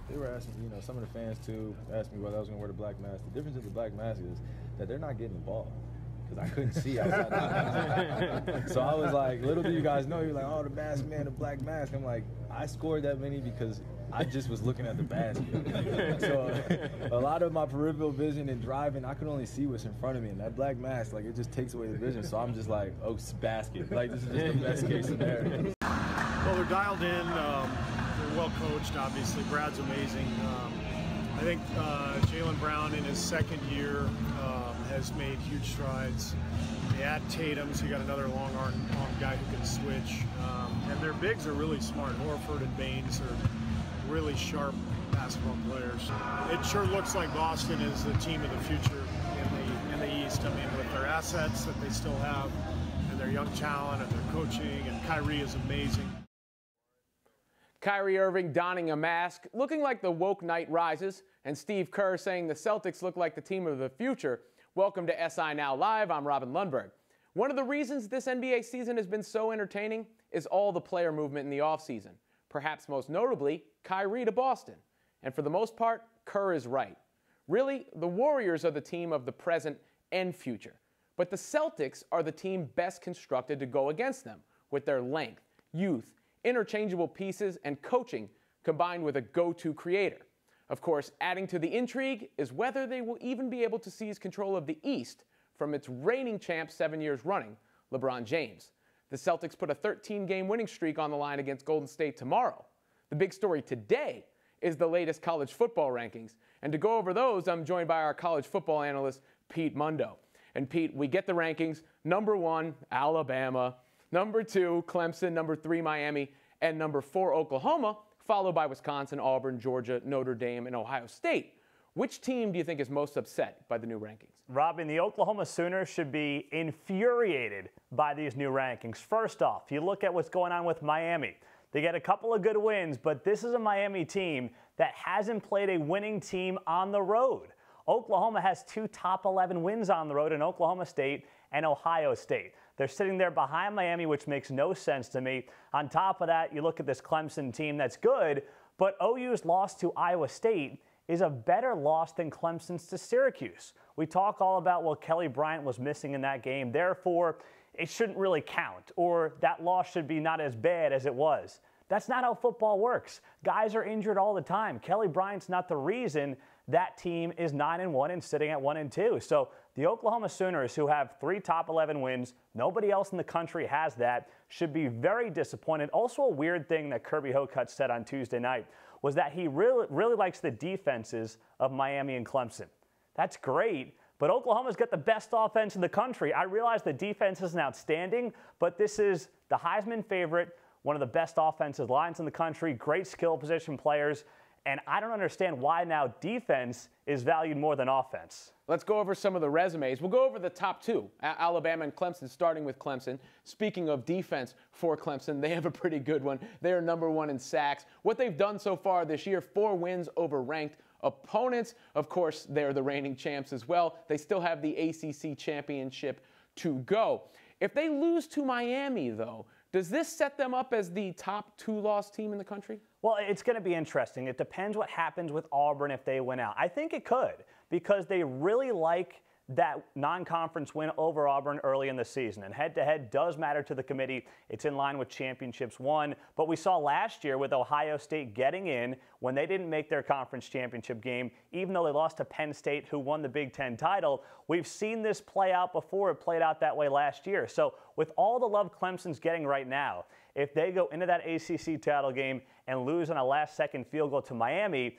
They were asking, you know, some of the fans too asked me whether I was going to wear the black mask. The difference with the black mask is that they're not getting the ball because I couldn't see outside the mask. So I was like, little do you guys know, you're like, oh, the mask man, the black mask. I'm like, I scored that many because I just was looking at the basket. So a lot of my peripheral vision and driving, I could only see what's in front of me. And that black mask, like, it just takes away the vision. So I'm just like, oh, it's basket. Like, this is just the best case scenario. Well, they're dialed in. They're well coached, obviously. Brad's amazing. I think Jaylen Brown in his second year has made huge strides. They add Tatum, so you got another long arm guy who can switch. And their bigs are really smart. Horford and Baines are really sharp basketball players. It sure looks like Boston is the team of the future in the East. I mean, with their assets that they still have, and their young talent, and their coaching, and Kyrie is amazing. Kyrie Irving donning a mask, looking like the woke knight rises, and Steve Kerr saying the Celtics look like the team of the future. Welcome to SI Now Live. I'm Robin Lundberg. One of the reasons this NBA season has been so entertaining is all the player movement in the offseason. Perhaps most notably, Kyrie to Boston. And for the most part, Kerr is right. Really, the Warriors are the team of the present and future. But the Celtics are the team best constructed to go against them, with their length, youth, interchangeable pieces, and coaching combined with a go-to creator. Of course, adding to the intrigue is whether they will even be able to seize control of the East from its reigning champ 7 years running, LeBron James. The Celtics put a 13-game winning streak on the line against Golden State tomorrow. The big story today is the latest college football rankings. And to go over those, I'm joined by our college football analyst, Pete Mundo. And Pete, we get the rankings. Number 1, Alabama. Number 2, Clemson. Number 3, Miami. And number 4, Oklahoma, followed by Wisconsin, Auburn, Georgia, Notre Dame, and Ohio State. Which team do you think is most upset by the new rankings? Robin, the Oklahoma Sooners should be infuriated by these new rankings. First off, you look at what's going on with Miami. They get a couple of good wins, but this is a Miami team that hasn't played a winning team on the road. Oklahoma has 2 top 11 wins on the road in Oklahoma State and Ohio State. They're sitting there behind Miami, which makes no sense to me. On top of that, you look at this Clemson team that's good, but OU's loss to Iowa State is a better loss than Clemson's to Syracuse. We talk all about, well, Kelly Bryant was missing in that game, therefore it shouldn't really count, or that loss should be not as bad as it was. That's not how football works. Guys are injured all the time. Kelly Bryant's not the reason that team is 9-1 and sitting at 1-2. So the Oklahoma Sooners, who have 3 top 11 wins, nobody else in the country has that, should be very disappointed. Also, a weird thing that Kirby Hocutt said on Tuesday night was that he really likes the defenses of Miami and Clemson. That's great, but Oklahoma's got the best offense in the country. I realize the defense isn't outstanding, but this is the Heisman favorite, one of the best offensive lines in the country, great skill position players, and I don't understand why now defense is valued more than offense. Let's go over some of the resumes. We'll go over the top 2, Alabama and Clemson, starting with Clemson. Speaking of defense for Clemson, they have a pretty good one. They are number 1 in sacks. What they've done so far this year, 4 wins over ranked opponents. Of course, they're the reigning champs as well. They still have the ACC championship to go. If they lose to Miami, though, does this set them up as the top 2-loss team in the country? Well, it's going to be interesting. It depends what happens with Auburn if they win out. I think it could, because they really like that non-conference win over Auburn early in the season. And head-to-head does matter to the committee. It's in line with championships won. But we saw last year with Ohio State getting in when they didn't make their conference championship game, even though they lost to Penn State, who won the Big Ten title. We've seen this play out before. It played out that way last year. So with all the love Clemson's getting right now, if they go into that ACC title game and lose on a last-second field goal to Miami,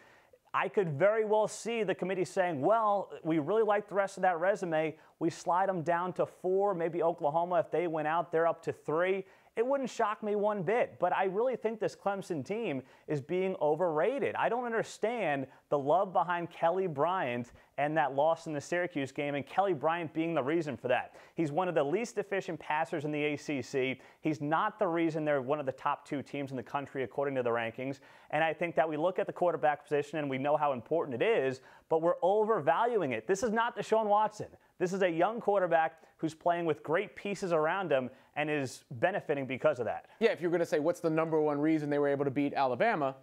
I could very well see the committee saying, well, we really like the rest of that resume. We slide them down to 4, maybe Oklahoma, if they win out, they're up to 3. It wouldn't shock me one bit, but I really think this Clemson team is being overrated. I don't understand the love behind Kelly Bryant and that loss in the Syracuse game, and Kelly Bryant being the reason for that. He's one of the least efficient passers in the ACC. He's not the reason they're one of the top 2 teams in the country according to the rankings. And I think that we look at the quarterback position and we know how important it is, but we're overvaluing it. This is not Deshaun Watson. This is a young quarterback who's playing with great pieces around him and is benefiting because of that. Yeah, if you're going to say what's the number 1 reason they were able to beat Alabama,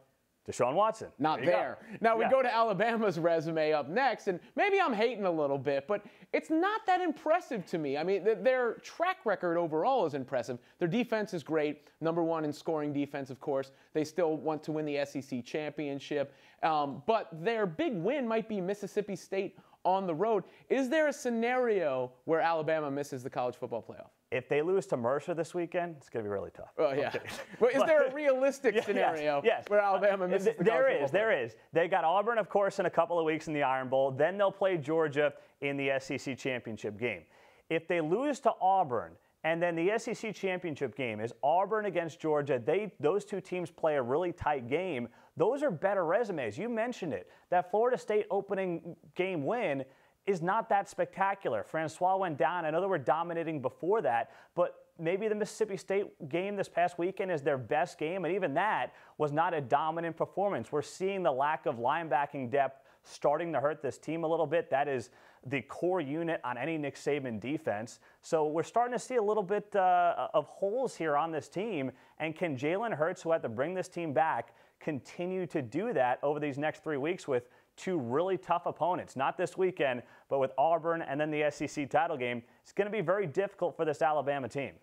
Deshaun Watson. Not there. Now we Yeah. go to Alabama's resume up next, and maybe I'm hating a little bit, but it's not that impressive to me. I mean, their track record overall is impressive. Their defense is great, #1 in scoring defense, of course. They still want to win the SEC championship, but their big win might be Mississippi State on the road. Is there a scenario where Alabama misses the college football playoff? If they lose to Mercer this weekend, it's going to be really tough. Oh, yeah. But is there a realistic scenario yes. where Alabama misses the college football playoff? There is. They got Auburn, of course, in a couple of weeks in the Iron Bowl. Then they'll play Georgia in the SEC championship game. If they lose to Auburn, and then the SEC championship game is Auburn against Georgia, those two teams play a really tight game. Those are better resumes. You mentioned it. That Florida State opening game win is not that spectacular. Francois went down. I know they were dominating before that, but maybe the Mississippi State game this past weekend is their best game, and even that was not a dominant performance. We're seeing the lack of linebacking depth starting to hurt this team a little bit. That is the core unit on any Nick Saban defense. So we're starting to see a little bit of holes here on this team, and can Jalen Hurts, who had to bring this team back, continue to do that over these next 3 weeks with two really tough opponents? Not this weekend, but with Auburn and then the SEC title game. It's going to be very difficult for this Alabama team.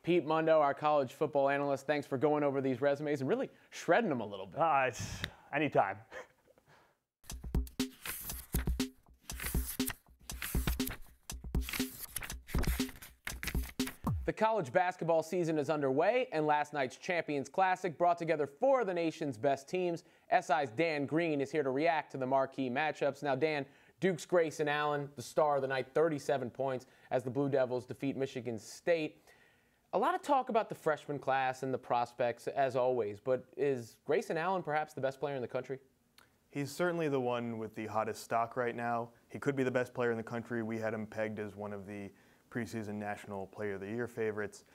Pete Mundo, our college football analyst, thanks for going over these resumes and really shredding them a little bit. Anytime. The college basketball season is underway, and last night's Champions Classic brought together 4 of the nation's best teams. SI's Dan Green is here to react to the marquee matchups. Now, Dan, Duke's Grayson Allen, the star of the night, 37 points as the Blue Devils defeat Michigan State. A lot of talk about the freshman class and the prospects, as always, but is Grayson Allen perhaps the best player in the country? He's certainly the one with the hottest stock right now. He could be the best player in the country. We had him pegged as one of the preseason National Player of the Year favorites.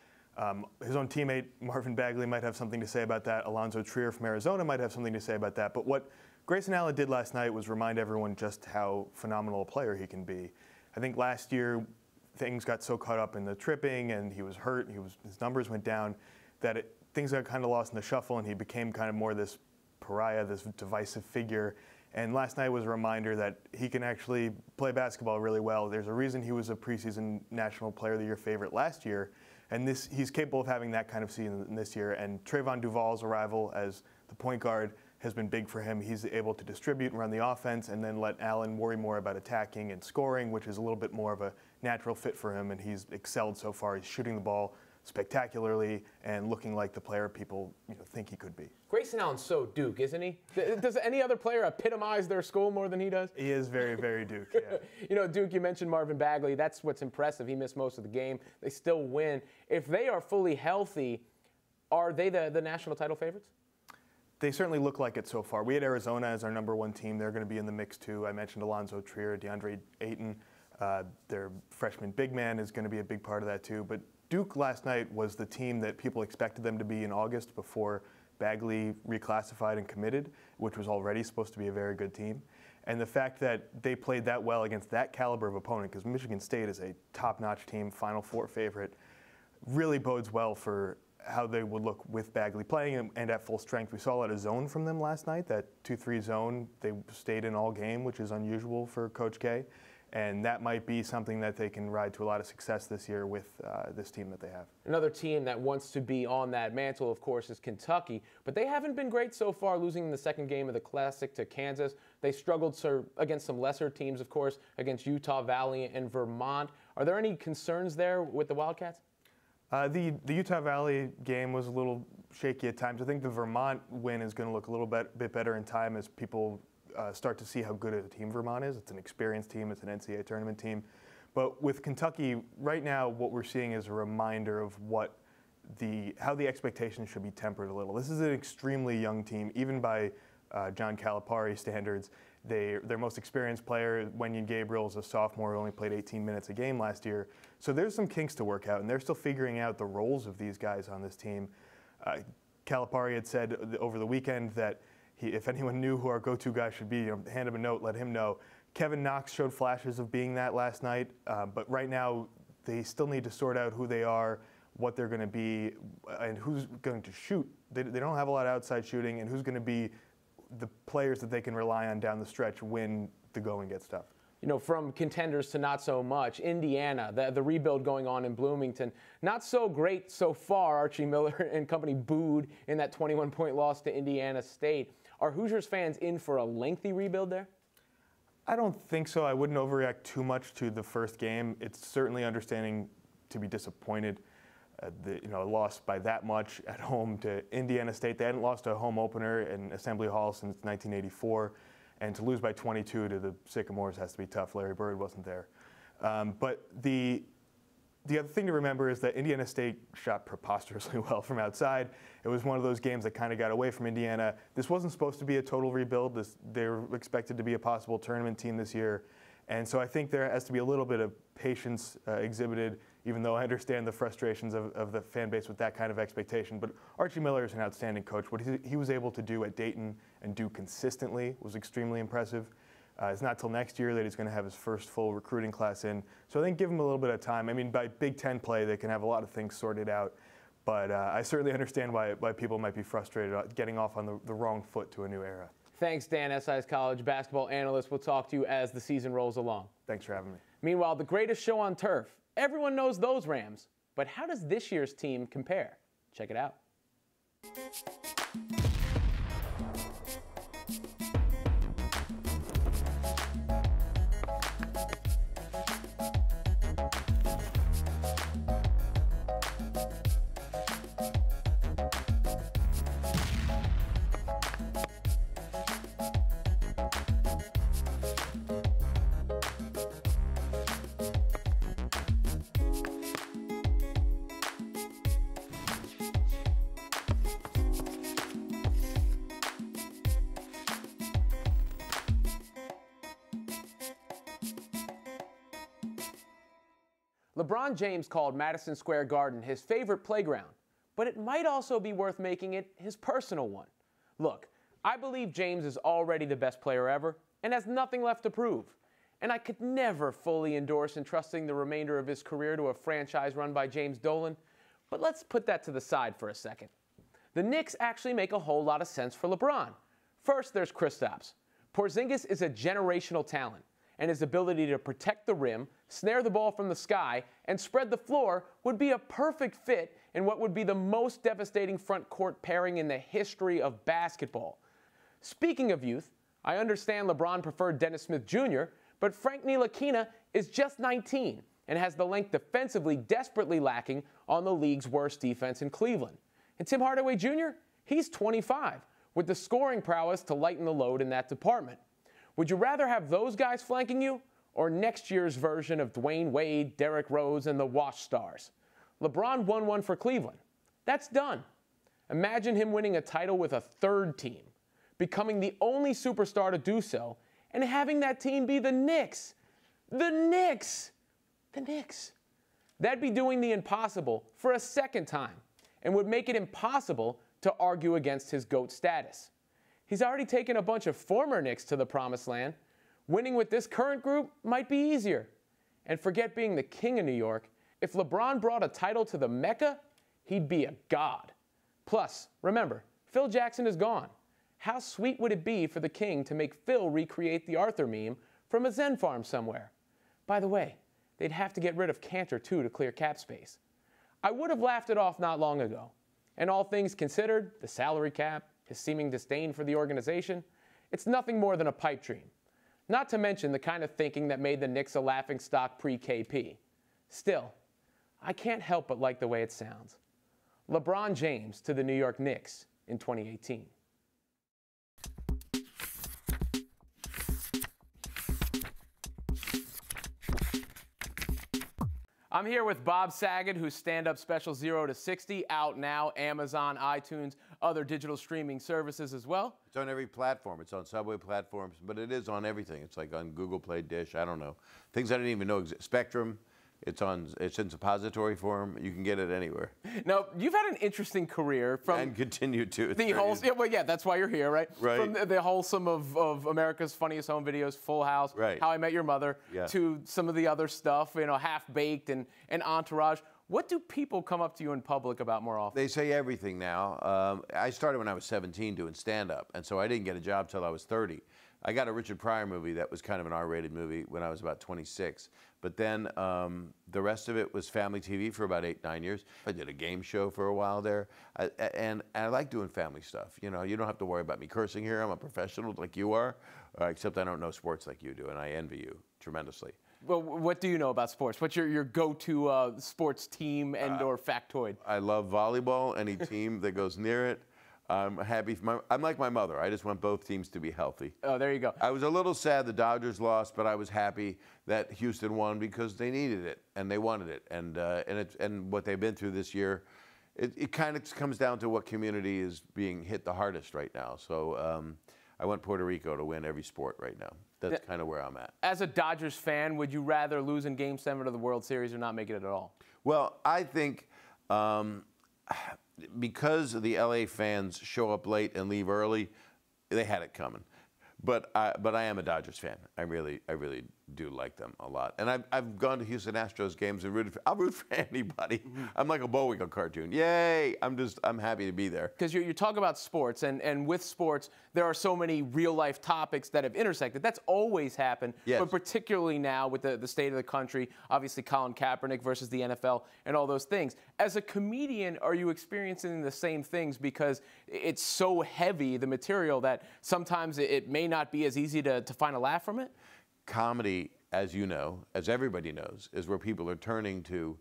His own teammate, Marvin Bagley, might have something to say about that. Alonzo Trier from Arizona might have something to say about that. But what Grayson Allen did last night was remind everyone just how phenomenal a player he can be. I think last year things got so caught up in the tripping and he was hurt, his numbers went down, that things got kind of lost in the shuffle and he became kind of more this pariah, this divisive figure. And last night was a reminder that he can actually play basketball really well. There's a reason he was a preseason National Player of the Year favorite last year. And he's capable of having that kind of season this year. And Trayvon Duval's arrival as the point guard has been big for him. He's able to distribute and run the offense and then let Allen worry more about attacking and scoring, which is a little bit more of a natural fit for him. And he's excelled so far. He's shooting the ball spectacularly and looking like the player people think he could be. Grayson Allen's so Duke, isn't he? Does any other player epitomize their school more than he does? He is very, very Duke, yeah. Duke, you mentioned Marvin Bagley. That's what's impressive. He missed most of the game. They still win. If they are fully healthy, are they the national title favorites? They certainly look like it so far. We had Arizona as our #1 team. They're going to be in the mix too. I mentioned Alonzo Trier, DeAndre Ayton. Their freshman big man is going to be a big part of that too. But Duke last night was the team that people expected them to be in August before Bagley reclassified and committed, which was already supposed to be a very good team. And the fact that they played that well against that caliber of opponent, because Michigan State is a top-notch team, Final Four favorite, really bodes well for how they would look with Bagley playing and at full strength. We saw a lot of zone from them last night, that 2-3 zone. They stayed in all game, which is unusual for Coach K. And that might be something that they can ride to a lot of success this year with this team that they have. Another team that wants to be on that mantle, of course, is Kentucky. But they haven't been great so far, losing in the second game of the Classic to Kansas. They struggled against some lesser teams, of course, against Utah Valley and Vermont. Are there any concerns there with the Wildcats? The Utah Valley game was a little shaky at times. I think the Vermont win is going to look a little bit better in time as people start to see how good a team Vermont is. It's an experienced team. It's an NCAA tournament team. But with Kentucky, right now what we're seeing is a reminder of how the expectations should be tempered a little. This is an extremely young team, even by John Calipari standards. Their most experienced player, Wenyen Gabriel, is a sophomore who only played 18 minutes a game last year. So there's some kinks to work out, and they're still figuring out the roles of these guys on this team. Calipari had said over the weekend that if anyone knew who our go-to guy should be, hand him a note, let him know. Kevin Knox showed flashes of being that last night, but right now they still need to sort out who they are, what they're going to be, and who's going to shoot. They don't have a lot of outside shooting, and who's going to be the players that they can rely on down the stretch when the going gets tough. You know, from contenders to not so much. Indiana, the rebuild going on in Bloomington, not so great so far. Archie Miller and company booed in that 21-point loss to Indiana State. Are Hoosiers fans in for a lengthy rebuild there? I don't think so. I wouldn't overreact too much to the first game. It's certainly understanding to be disappointed. A loss by that much at home to Indiana State. They hadn't lost a home opener in Assembly Hall since 1984. And to lose by 22 to the Sycamores has to be tough. Larry Bird wasn't there. But the other thing to remember is that Indiana State shot preposterously well from outside. It was one of those games that kind of got away from Indiana. This wasn't supposed to be a total rebuild. They were expected to be a possible tournament team this year. And so I think there has to be a little bit of patience exhibited, even though I understand the frustrations of the fan base with that kind of expectation. But Archie Miller is an outstanding coach. What he was able to do at Dayton and do consistently was extremely impressive. It's not till next year that he's going to have his first full recruiting class in. So I think give him a little bit of time. I mean, by Big Ten play, they can have a lot of things sorted out. But I certainly understand why people might be frustrated getting off on the wrong foot to a new era. Thanks, Dan, SI's college basketball analyst. We'll talk to you as the season rolls along. Thanks for having me. Meanwhile, the greatest show on turf. Everyone knows those Rams. But how does this year's team compare? Check it out. LeBron James called Madison Square Garden his favorite playground, but it might also be worth making it his personal one. Look, I believe James is already the best player ever and has nothing left to prove. And I could never fully endorse entrusting the remainder of his career to a franchise run by James Dolan, but let's put that to the side for a second. The Knicks actually make a whole lot of sense for LeBron. First, there's Kristaps. Porzingis is a generational talent, and his ability to protect the rim, snare the ball from the sky, and spread the floor would be a perfect fit in what would be the most devastating front court pairing in the history of basketball. Speaking of youth, I understand LeBron preferred Dennis Smith Jr., but Frank Ntilikina is just 19 and has the length defensively desperately lacking on the league's worst defense in Cleveland. And Tim Hardaway Jr., he's 25, with the scoring prowess to lighten the load in that department. Would you rather have those guys flanking you or next year's version of Dwayne Wade, Derrick Rose, and the Wash Stars? LeBron won one for Cleveland. That's done. Imagine him winning a title with a third team, becoming the only superstar to do so, and having that team be the Knicks. The Knicks! The Knicks. That'd be doing the impossible for a second time and would make it impossible to argue against his GOAT status. He's already taken a bunch of former Knicks to the promised land. Winning with this current group might be easier. And forget being the king of New York. If LeBron brought a title to the Mecca, he'd be a god. Plus, remember, Phil Jackson is gone. How sweet would it be for the king to make Phil recreate the Arthur meme from a Zen farm somewhere? By the way, they'd have to get rid of Cantor too to clear cap space. I would have laughed it off not long ago. And all things considered, the salary cap, his seeming disdain for the organization, it's nothing more than a pipe dream. Not to mention the kind of thinking that made the Knicks a laughingstock pre-KP. Still, I can't help but like the way it sounds. LeBron James to the New York Knicks in 2018. I'm here with Bob Saget, whose stand-up special 0 to 60 out now, Amazon, iTunes, other digital streaming services as well. It's on every platform. It's on subway platforms, but it is on everything. It's like on Google Play, Dish, I don't know. Things I didn't even know exist. Spectrum. It's in suppository form. You can get it anywhere. Now, you've had an interesting career from... And continue to. The whole, yeah, that's why you're here, right? Right. From the wholesome of America's Funniest Home Videos, Full House, right. How I Met Your Mother, yeah. to some of the other stuff, Half-Baked and Entourage. What do people come up to you in public about more often? They say everything now. I started when I was 17 doing stand-up, and so I didn't get a job till I was 30. I got a Richard Pryor movie that was kind of an R-rated movie when I was about 26. But then the rest of it was family TV for about 8-9 years. I did a game show for a while there, and I like doing family stuff. You know, you don't have to worry about me cursing here. I'm a professional like you are, except I don't know sports like you do, and I envy you tremendously. Well, what do you know about sports? What's your go-to sports team and or factoid? I love volleyball. Any team that goes near it. I'm happy. I'm like my mother. I just want both teams to be healthy. Oh, there you go. I was a little sad the Dodgers lost, but I was happy that Houston won because they needed it and they wanted it. And what they've been through this year, it kind of comes down to what community is being hit the hardest right now. So I want Puerto Rico to win every sport right now. That's kind of where I'm at. As a Dodgers fan, would you rather lose in Game 7 of the World Series or not make it at all? Well, I think because the LA fans show up late and leave early, they had it coming. But I am a Dodgers fan. I really do like them a lot. And I've gone to Houston Astros games and I'll root for anybody. I'm like a Bullwinkle cartoon. Yay! I'm happy to be there. Because you talk about sports, and with sports, there are so many real-life topics that have intersected. That's always happened, yes. But particularly now with the state of the country, obviously Colin Kaepernick versus the NFL and all those things. As a comedian, are you experiencing the same things because it's so heavy, the material, that sometimes it may not be as easy to find a laugh from it? Comedy, as you know, as everybody knows, is where people are turning to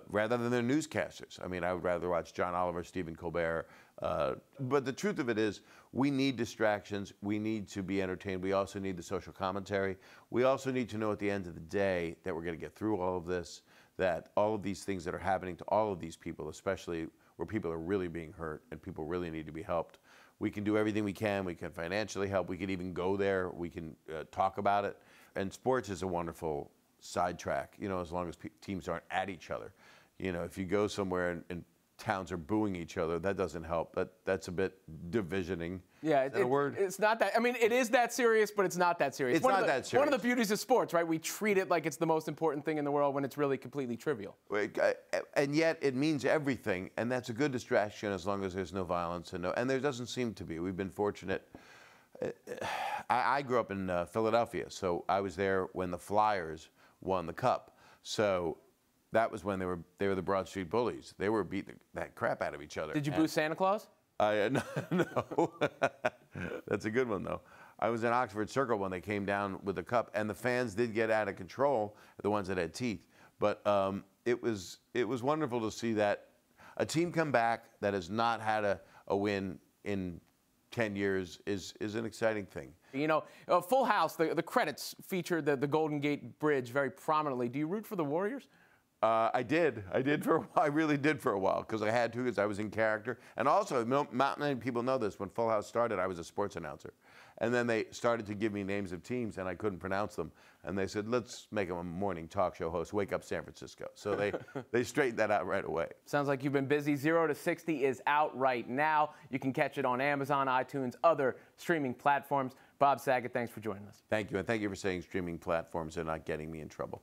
rather than their newscasters. I mean, I would rather watch John Oliver, Stephen Colbert. But the truth of it is, we need distractions. We need to be entertained. We also need the social commentary. We also need to know at the end of the day that we're going to get through all of this, that all of these things that are happening to all of these people, especially where people are really being hurt and people really need to be helped, we can do everything we can. We can financially help. We can even go there. We can talk about it. And sports is a wonderful sidetrack, you know, as long as teams aren't at each other. You know, if you go somewhere and towns are booing each other, that doesn't help. That's a bit divisioning. Yeah, Is that a word? It's not that. I mean, it is that serious, but it's not that serious. It's not that serious. One of the beauties of sports, right? We treat it like it's the most important thing in the world when it's really completely trivial. And yet it means everything, and that's a good distraction as long as there's no violence and there doesn't seem to be. We've been fortunate. I grew up in Philadelphia, so I was there when the Flyers won the Cup. So that was when they were the Broad Street Bullies. They were beating that crap out of each other. Did you boo Santa Claus? No. That's a good one, though. I was in Oxford Circle when they came down with the cup, and the fans did get out of control, the ones that had teeth. But it was wonderful to see that a team come back that has not had a win in 10 years is an exciting thing. You know, Full House, the credits featured the Golden Gate Bridge very prominently. Do you root for the Warriors? I did for a while. I really did for a while because I had to, because I was in character. And also, not many people know this, when Full House started, I was a sports announcer. And then they started to give me names of teams, and I couldn't pronounce them. And they said, let's make him a morning talk show host, Wake Up San Francisco. So they straightened that out right away. Sounds like you've been busy. 0 to 60 is out right now. You can catch it on Amazon, iTunes, other streaming platforms. Bob Saget, thanks for joining us. Thank you, and thank you for saying streaming platforms and not getting me in trouble.